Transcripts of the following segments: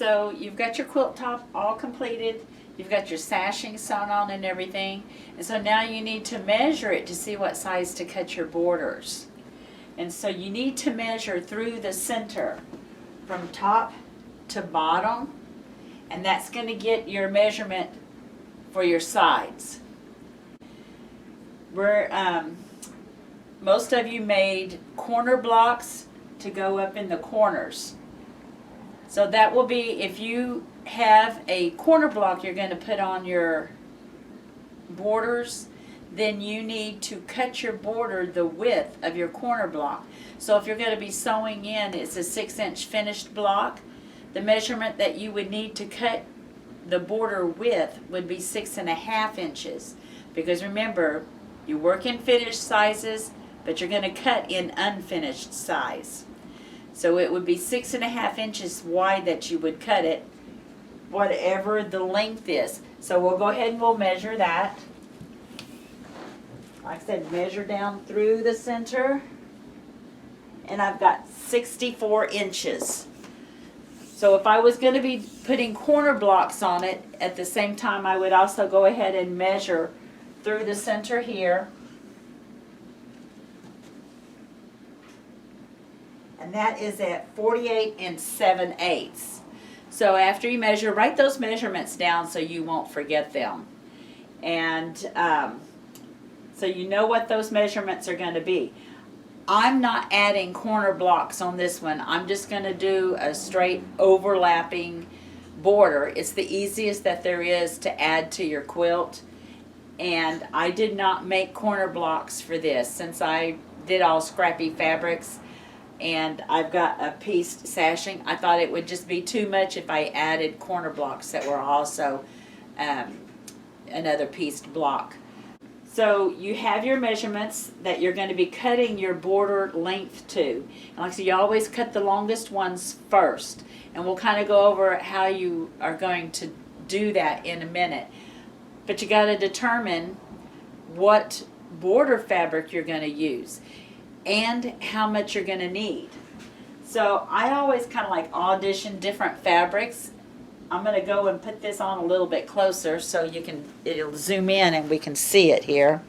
so you've got your quilt top all completed. You've got your sashing sewn on and everything. And so now you need to measure it to see what size to cut your borders. And so you need to measure through the center from top to bottom. And that's going to get your measurement for your sides. Most of you made corner blocks to go up in the corners. So that will be, if you have a corner block you're going to put on your borders, then you need to cut your border the width of your corner block. So if you're going to be sewing in, it's a 6-inch finished block, the measurement that you would need to cut the border width would be 6.5 inches. Because remember, you work in finished sizes, but you're going to cut in unfinished size. So it would be 6.5 inches wide that you would cut it, whatever the length is. So we'll go ahead and we'll measure that. Like I said, measure down through the center. And I've got 64 inches. So if I was going to be putting corner blocks on it, at the same time I would also go ahead and measure through the center here. And that is at 48 7/8. So after you measure, write those measurements down so you won't forget them. And so you know what those measurements are going to be. I'm not adding corner blocks on this one. I'm just going to do a straight overlapping border. It's the easiest that there is to add to your quilt. And I did not make corner blocks for this since I did all scrappy fabrics. And I've got a pieced sashing. I thought it would just be too much if I added corner blocks that were also another pieced block. So you have your measurements that you're going to be cutting your border length to. And like I said, you always cut the longest ones first. And we'll kind of go over how you are going to do that in a minute. But you got to determine what border fabric you're going to use and how much you're going to need. So I always kind of like audition different fabrics. I'm going to go and put this on a little bit closer so it'll zoom in and we can see it here.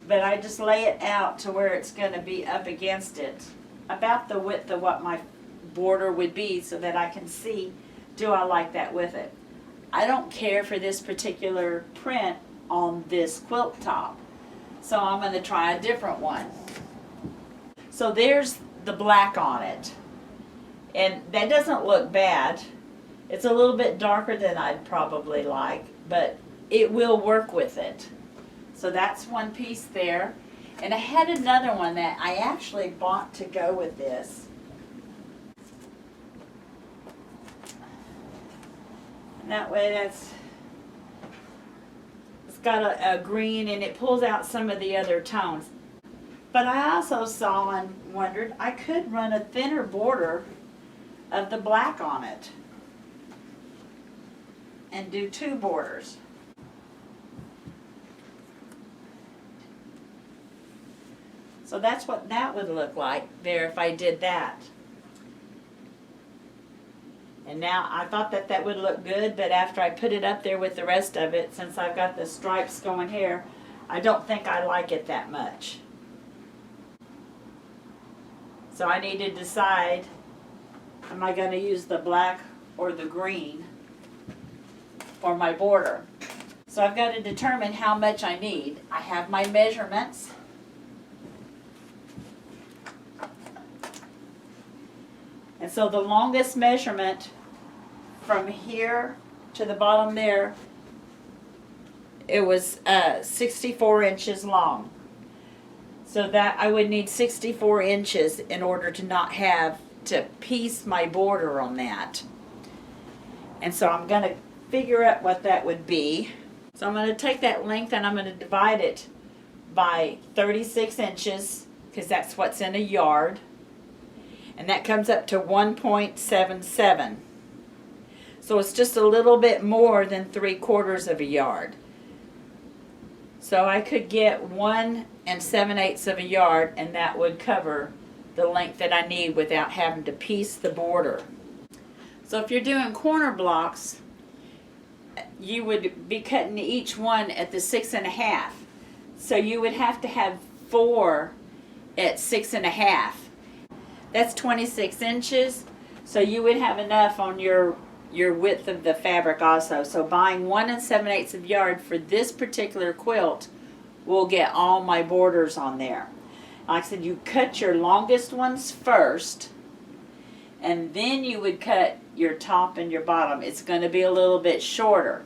But I just lay it out to where it's going to be up against it, about the width of what my border would be, so that I can see, do I like that with it? I don't care for this particular print on this quilt top, so I'm going to try a different one. So there's the black on it, and that doesn't look bad. It's a little bit darker than I'd probably like, but it will work with it. So that's one piece there. And I had another one that I actually bought to go with this. And that way it's got a green, and it pulls out some of the other tones. But I also saw and wondered, I could run a thinner border of the black on it and do 2 borders. So that's what that would look like there if I did that. And now I thought that would look good, but after I put it up there with the rest of it, since I've got the stripes going here, I don't think I like it that much. So I need to decide, am I going to use the black or the green for my border? So I've got to determine how much I need. I have my measurements. And so the longest measurement from here to the bottom there, it was 64 inches long. So that I would need 64 inches in order to not have to piece my border on that. And so I'm going to figure out what that would be. So I'm going to take that length and I'm going to divide it by 36 inches, because that's what's in a yard. And that comes up to 1.77. So it's just a little bit more than 3/4 of a yard. So I could get 1 7/8 of a yard, and that would cover the length that I need without having to piece the border. So if you're doing corner blocks, you would be cutting each one at the 6.5. So you would have to have 4 at 6.5. That's 26 inches. So you would have enough on your width of the fabric also. So buying 1 7/8 of yard for this particular quilt will get all my borders on there. Like I said, you cut your longest ones first, and then you would cut your top and your bottom. It's going to be a little bit shorter,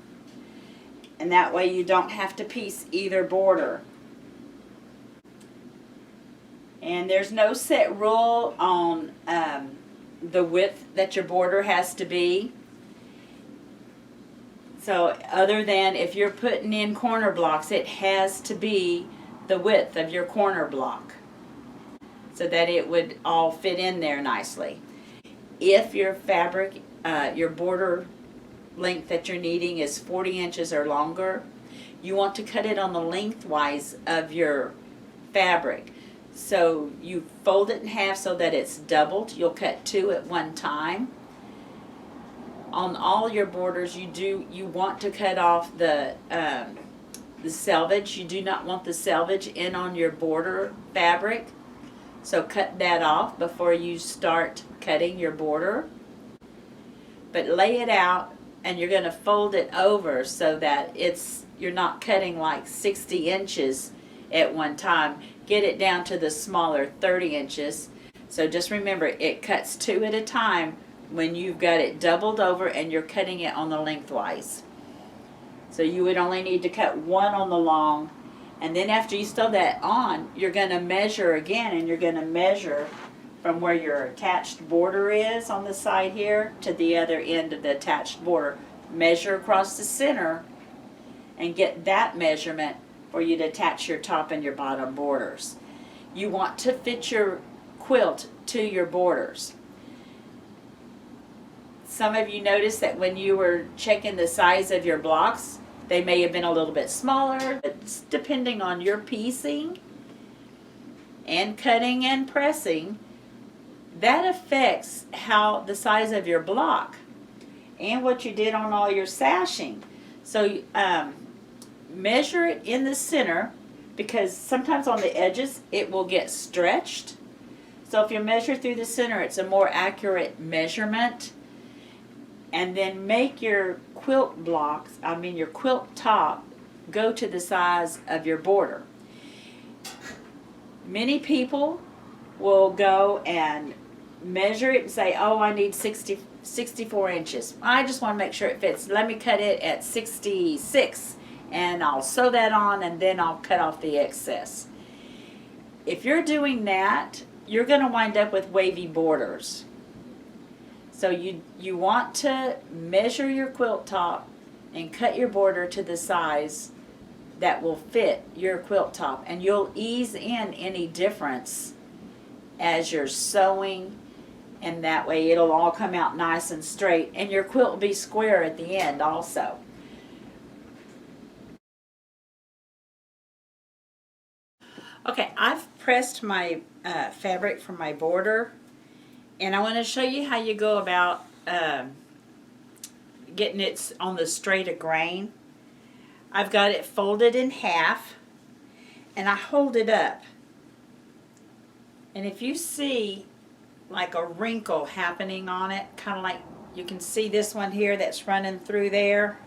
and that way you don't have to piece either border. And there's no set rule on the width that your border has to be. So other than if you're putting in corner blocks, it has to be the width of your corner block so that it would all fit in there nicely. If your fabric, your border length that you're needing is 40 inches or longer, you want to cut it on the lengthwise of your fabric. So you fold it in half so that it's doubled. You'll cut 2 at one time. On all your borders, you want to cut off the selvage. You do not want the selvage in on your border fabric. So cut that off before you start cutting your border. But lay it out, and you're going to fold it over so that you're not cutting like 60 inches at one time. Get it down to the smaller 30 inches. So just remember, it cuts 2 at a time when you've got it doubled over and you're cutting it on the lengthwise. So you would only need to cut 1 on the long, and then after you sew that on, you're going to measure again, and you're going to measure from where your attached border is on the side here to the other end of the attached border. Measure across the center and get that measurement for you to attach your top and your bottom borders. You want to fit your quilt to your borders. Some of you noticed that when you were checking the size of your blocks, they may have been a little bit smaller. It's depending on your piecing and cutting and pressing, that affects how the size of your block and what you did on all your sashing. So measure it in the center, because sometimes on the edges it will get stretched. So if you measure through the center, it's a more accurate measurement. And then make your quilt blocks, your quilt top, go to the size of your border. Many people will go and measure it and say, oh, I need 64 inches. I just want to make sure it fits. Let me cut it at 66, and I'll sew that on, and then I'll cut off the excess. If you're doing that, you're going to wind up with wavy borders. So you want to measure your quilt top and cut your border to the size that will fit your quilt top, and you'll ease in any difference as you're sewing, and that way it'll all come out nice and straight, and your quilt will be square at the end also. Okay, I've pressed my fabric for my border, and I want to show you how you go about getting it on the straight of grain. I've got it folded in half, and I hold it up. And if you see like a wrinkle happening on it, kind of like you can see this one here that's running through there,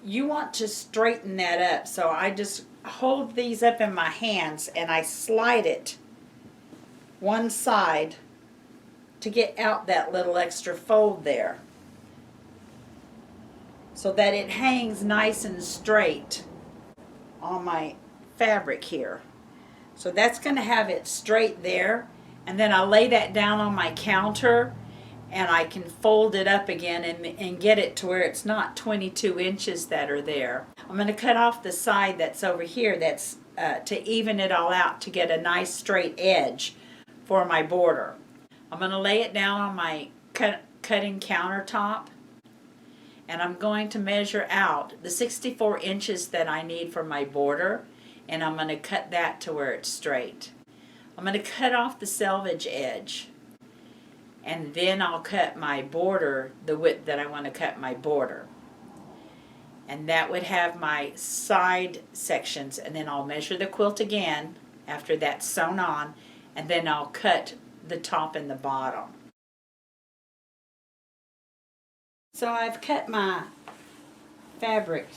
you want to straighten that up. So I just hold these up in my hands and I slide it one side to get out that little extra fold there, so that it hangs nice and straight on my fabric here. So that's going to have it straight there, and then I lay that down on my counter, and I can fold it up again and get it to where it's not 22 inches that are there. I'm going to cut off the side that's over here, that's to even it all out, to get a nice straight edge for my border. I'm going to lay it down on my cutting countertop, and I'm going to measure out the 64 inches that I need for my border, and I'm going to cut that to where it's straight. I'm going to cut off the selvage edge, and then I'll cut my border the width that I want to cut my border. And that would have my side sections, and then I'll measure the quilt again after that's sewn on, and then I'll cut the top and the bottom. So I've cut my fabric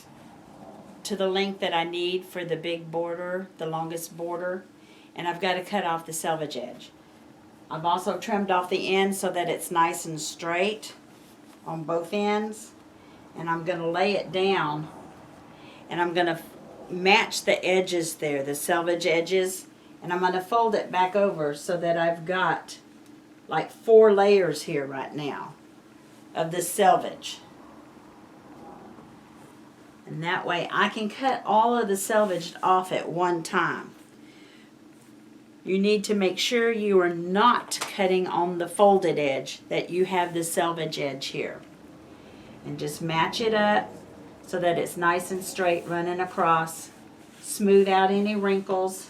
to the length that I need for the big border, the longest border, and I've got to cut off the selvage edge. I've also trimmed off the end so that it's nice and straight on both ends, and I'm going to lay it down, and I'm going to match the edges there, the selvage edges, and I'm going to fold it back over so that I've got like 4 layers here right now of the selvage. And that way I can cut all of the selvage off at one time. You need to make sure you are not cutting on the folded edge, that you have the selvage edge here. And just match it up so that it's nice and straight running across. Smooth out any wrinkles.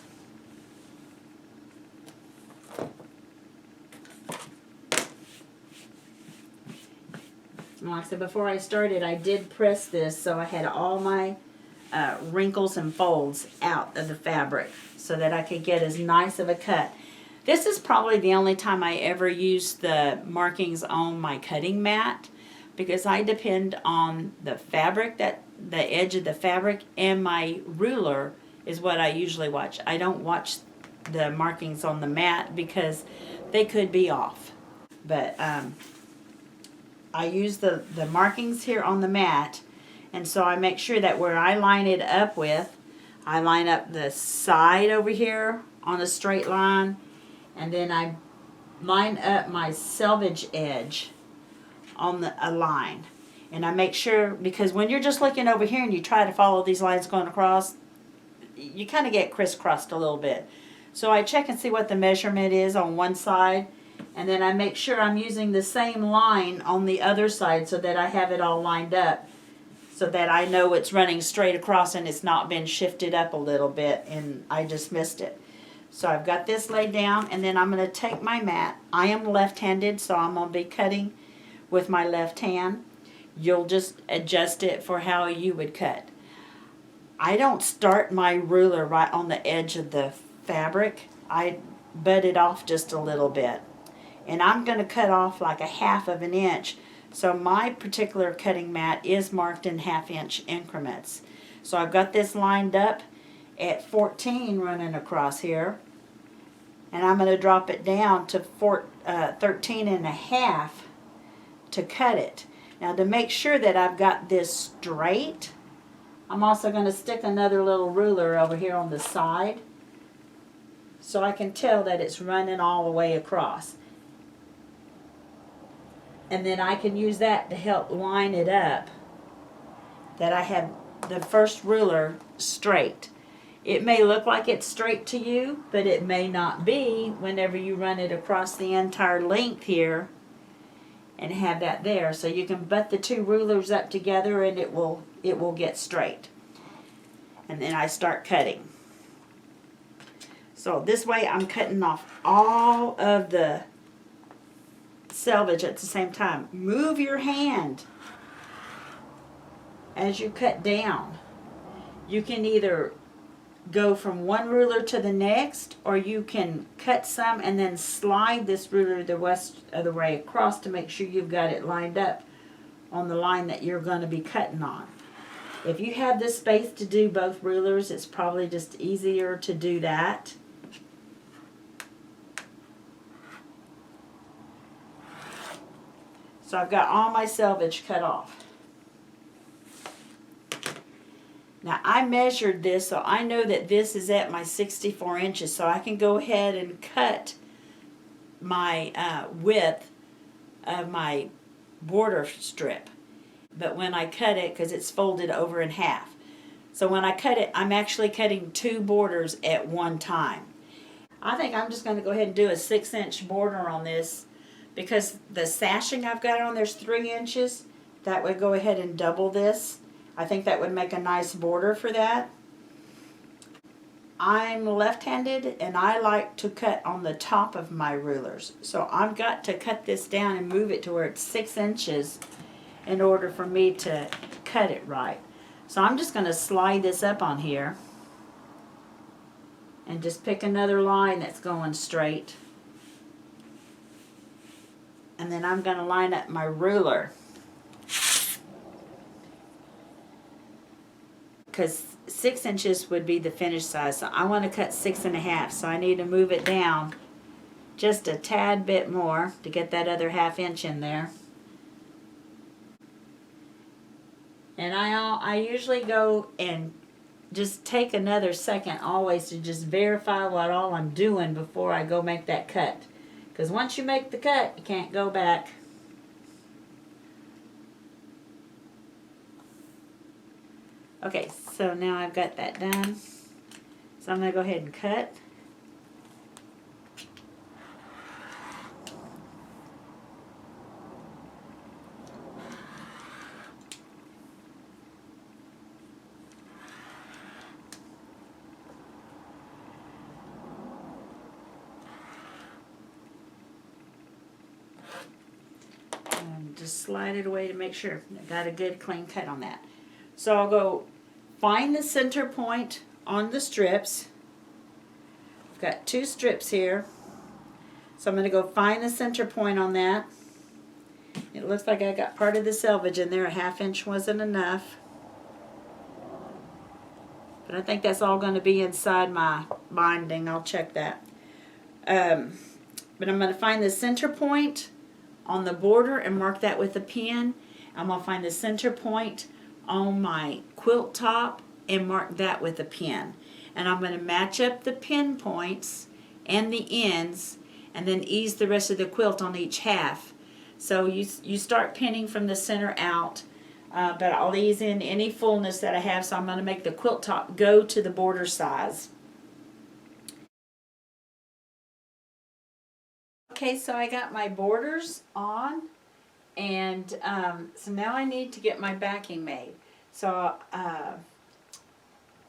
And like I said, before I started, I did press this so I had all my wrinkles and folds out of the fabric so that I could get as nice of a cut. This is probably the only time I ever use the markings on my cutting mat, because I depend on the fabric, that the edge of the fabric, and my ruler is what I usually watch. I don't watch the markings on the mat because they could be off. But I use the markings here on the mat, and so I make sure that where I line it up with, I line up the side over here on a straight line, and then I line up my selvage edge on a line. And I make sure, because when you're just looking over here and you try to follow these lines going across, you kind of get crisscrossed a little bit. So I check and see what the measurement is on one side, and then I make sure I'm using the same line on the other side so that I have it all lined up, so that I know it's running straight across and it's not been shifted up a little bit and I just missed it. So I've got this laid down, and then I'm going to take my mat. I am left-handed, so I'm going to be cutting with my left hand. You'll just adjust it for how you would cut. I don't start my ruler right on the edge of the fabric. I butt it off just a little bit. And I'm going to cut off like a 1/2 inch. So my particular cutting mat is marked in 1/2 inch increments. So I've got this lined up at 14 running across here. And I'm going to drop it down to 13 1/2 to cut it. Now, to make sure that I've got this straight, I'm also going to stick another little ruler over here on the side so I can tell that it's running all the way across. And then I can use that to help line it up, that I have the first ruler straight. It may look like it's straight to you, but it may not be whenever you run it across the entire length here and have that there. So you can butt the 2 rulers up together and it will get straight. And then I start cutting. So this way I'm cutting off all of the selvage at the same time. Move your hand as you cut down. You can either go from one ruler to the next, or you can cut some and then slide this ruler the rest of the way across to make sure you've got it lined up on the line that you're going to be cutting on. If you have the space to do both rulers, it's probably just easier to do that. So I've got all my selvage cut off. Now I measured this, so I know that this is at my 64 inches, so I can go ahead and cut my width of my border strip. But when I cut it, because it's folded over in half, so when I cut it, I'm actually cutting 2 borders at one time. I think I'm just going to go ahead and do a 6-inch border on this, because the sashing I've got on there's 3 inches. That would go ahead and double this. I think that would make a nice border for that. I'm left-handed and I like to cut on the top of my rulers. So I've got to cut this down and move it to where it's 6 inches in order for me to cut it right. So I'm just going to slide this up on here and just pick another line that's going straight. And then I'm going to line up my ruler, because 6 inches would be the finished size. So I want to cut 6.5, so I need to move it down just a tad bit more to get that other 1/2 inch in there. And I usually go and just take another second always to just verify what all I'm doing before I go make that cut. Because once you make the cut, you can't go back. Okay, so now I've got that done. So I'm going to go ahead and cut. And just slide it away to make sure I got a good clean cut on that. So I'll go find the center point on the strips. I've got 2 strips here. So I'm going to go find the center point on that. It looks like I got part of the selvage in there. A 1/2 inch wasn't enough. But I think that's all going to be inside my binding. I'll check that. But I'm going to find the center point on the border and mark that with a pin. I'm going to find the center point on my quilt top and mark that with a pin. And I'm going to match up the pin points and the ends and then ease the rest of the quilt on each half. So you start pinning from the center out, but I'll ease in any fullness that I have, so I'm going to make the quilt top go to the border size. Okay, so I got my borders on, and so now I need to get my backing made. So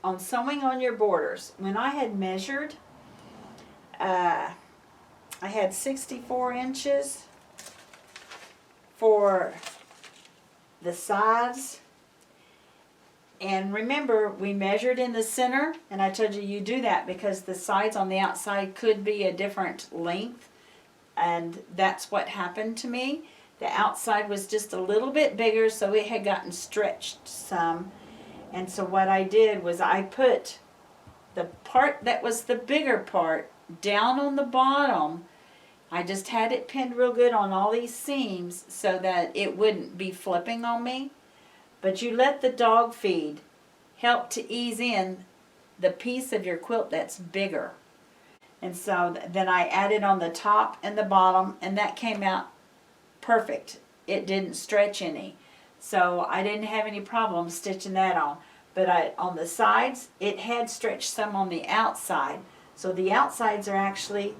on sewing on your borders, when I had measured, I had 64 inches for the sides. And remember, we measured in the center, and I told you do that because the sides on the outside could be a different length. And that's what happened to me. The outside was just a little bit bigger, so it had gotten stretched some. And so what I did was I put the part that was the bigger part down on the bottom. I just had it pinned real good on all these seams so that it wouldn't be flipping on me. But you let the dog feed help to ease in the piece of your quilt that's bigger. And so then I added on the top and the bottom, and that came out perfect. It didn't stretch any. So I didn't have any problem stitching that on. But on the sides, it had stretched some on the outside. So the outsides are actually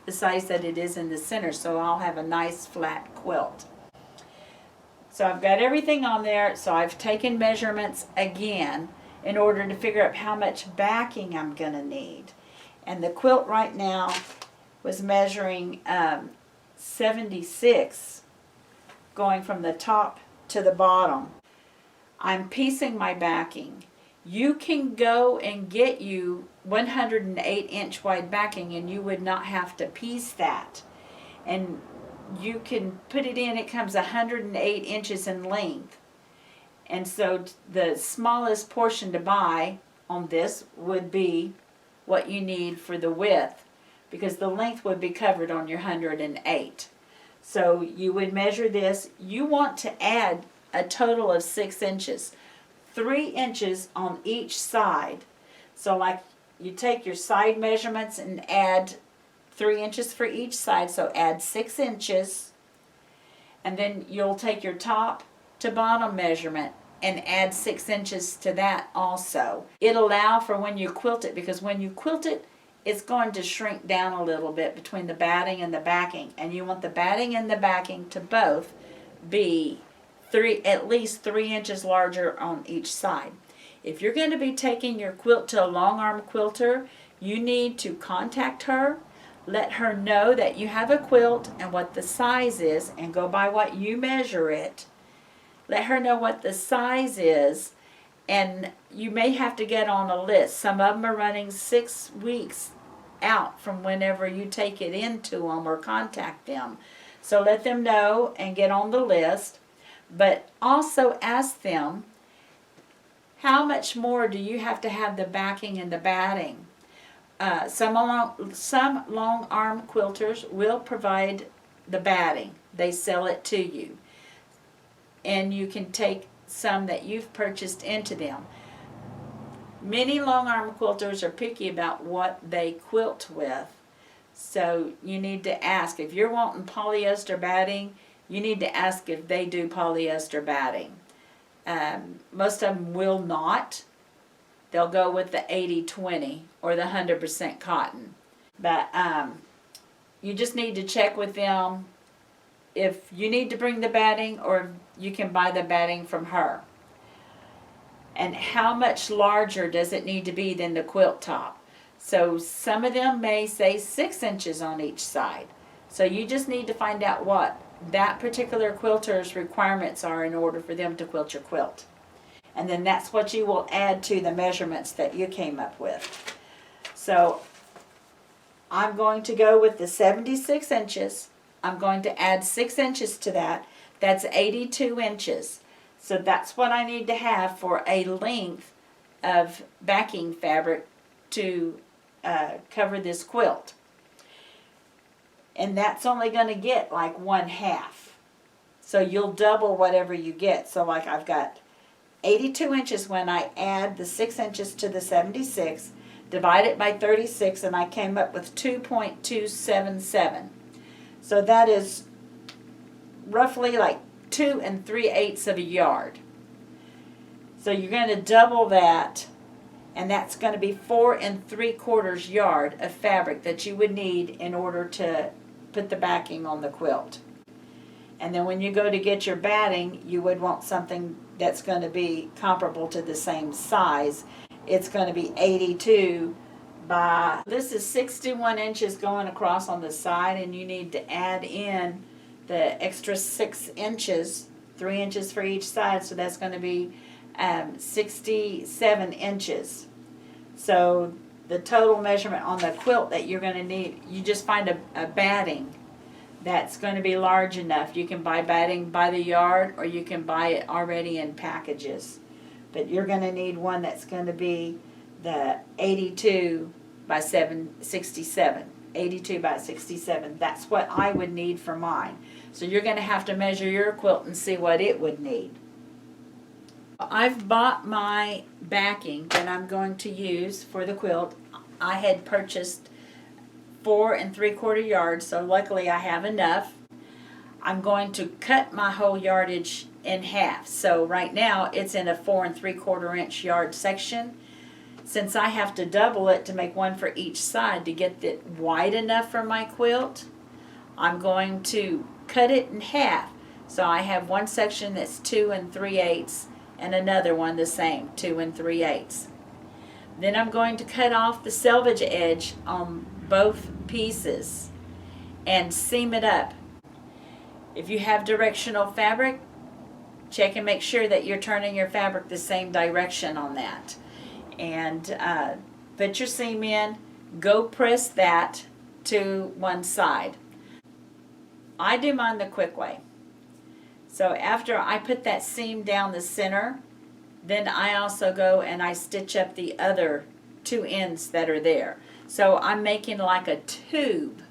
the size that it is in the center. So I'll have a nice flat quilt. So I've got everything on there. So I've taken measurements again in order to figure out how much backing I'm going to need. And the quilt right now was measuring 76 going from the top to the bottom. I'm piecing my backing. You can go and get you 108 inch wide backing and you would not have to piece that. And you can put it in, it comes 108 inches in length. And so the smallest portion to buy on this would be what you need for the width, because the length would be covered on your 108. So you would measure this. You want to add a total of 6 inches, 3 inches on each side. So like you take your side measurements and add 3 inches for each side, so add 6 inches, and then you'll take your top to bottom measurement and add 6 inches to that also. It'll allow for when you quilt it, because when you quilt it, it's going to shrink down a little bit between the batting and the backing, and you want the batting and the backing to both be at least 3 inches larger on each side. If you're going to be taking your quilt to a long arm quilter, you need to contact her, let her know that you have a quilt and what the size is, and go by what you measure it. Let her know what the size is, and you may have to get on a list. Some of them are running 6 weeks out from whenever you take it into them or contact them. So let them know and get on the list, but also ask them, how much more do you have to have the backing and the batting? Some long arm quilters will provide the batting. They sell it to you. And you can take some that you've purchased into them. Many long arm quilters are picky about what they quilt with. So you need to ask. If you're wanting polyester batting, you need to ask if they do polyester batting. Most of them will not. They'll go with the 80-20 or the 100% cotton. But you just need to check with them if you need to bring the batting or you can buy the batting from her. And how much larger does it need to be than the quilt top? So some of them may say 6 inches on each side. So you just need to find out what that particular quilter's requirements are in order for them to quilt your quilt. And then that's what you will add to the measurements that you came up with. So I'm going to go with the 76 inches. I'm going to add 6 inches to that. That's 82 inches. So that's what I need to have for a length of backing fabric to cover this quilt. And that's only going to get like 1/2. So you'll double whatever you get. So like I've got 82 inches when I add the 6 inches to the 76, divide it by 36, and I came up with 2.277. So that is roughly like 2 3/8 of a yard. So you're going to double that, and that's going to be 4 3/4 yard of fabric that you would need in order to put the backing on the quilt. And then when you go to get your batting, you would want something that's going to be comparable to the same size. It's going to be 82 by, this is 61 inches going across on the side, and you need to add in the extra 6 inches, 3 inches for each side, so that's going to be 67 inches. So the total measurement on the quilt that you're going to need, you just find a batting that's going to be large enough. You can buy batting by the yard, or you can buy it already in packages. But you're going to need one that's going to be the 82 by 67. 82 by 67. That's what I would need for mine. So you're going to have to measure your quilt and see what it would need. I've bought my backing that I'm going to use for the quilt. I had purchased 4 3/4 yards, so luckily I have enough. I'm going to cut my whole yardage in half. So right now it's in a 4 3/4 inch yard section. Since I have to double it to make one for each side to get it wide enough for my quilt, I'm going to cut it in half. So I have one section that's 2 3/8 and another one the same, 2 3/8. Then I'm going to cut off the selvage edge on both pieces and seam it up. If you have directional fabric, check and make sure that you're turning your fabric the same direction on that. And put your seam in, go press that to one side. I do mine the quick way. So after I put that seam down the center, then I also go and I stitch up the other 2 ends that are there. So I'm making like a tube.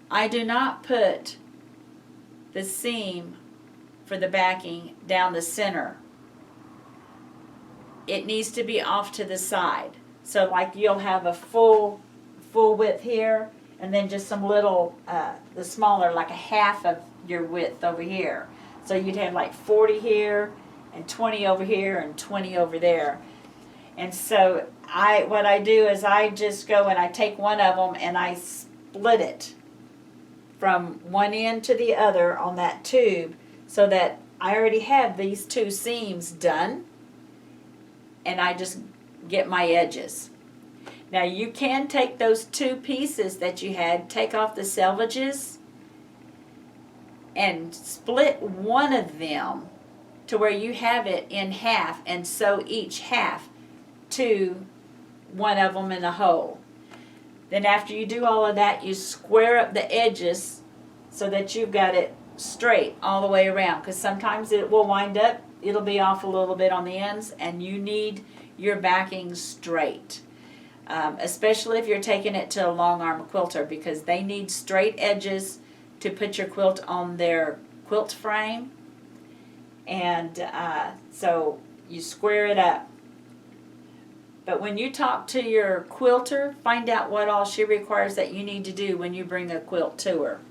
I do not put the seam for the backing down the center. It needs to be off to the side. So like you'll have a full width here, and then just some little, the smaller, like a half of your width over here. So you'd have like 40 here, and 20 over here, and 20 over there. And so what I do is I just go and I take one of them and I split it from one end to the other on that tube, so that I already have these 2 seams done. and I just get my edges. Now you can take those 2 pieces that you had, take off the selvages, and split one of them to where you have it in half, and sew each half to one of them in a hole. Then after you do all of that, you square up the edges so that you've got it straight all the way around, because sometimes it will wind up, it'll be off a little bit on the ends, and you need your backing straight. Especially if you're taking it to a long arm quilter, because they need straight edges to put your quilt on their quilt frame. And so you square it up. But when you talk to your quilter, find out what all she requires that you need to do when you bring a quilt to her.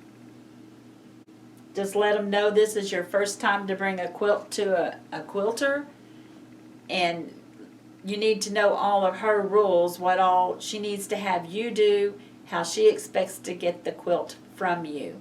Just let them know this is your first time to bring a quilt to a quilter, and you need to know all of her rules, what all she needs to have you do, how she expects to get the quilt from you.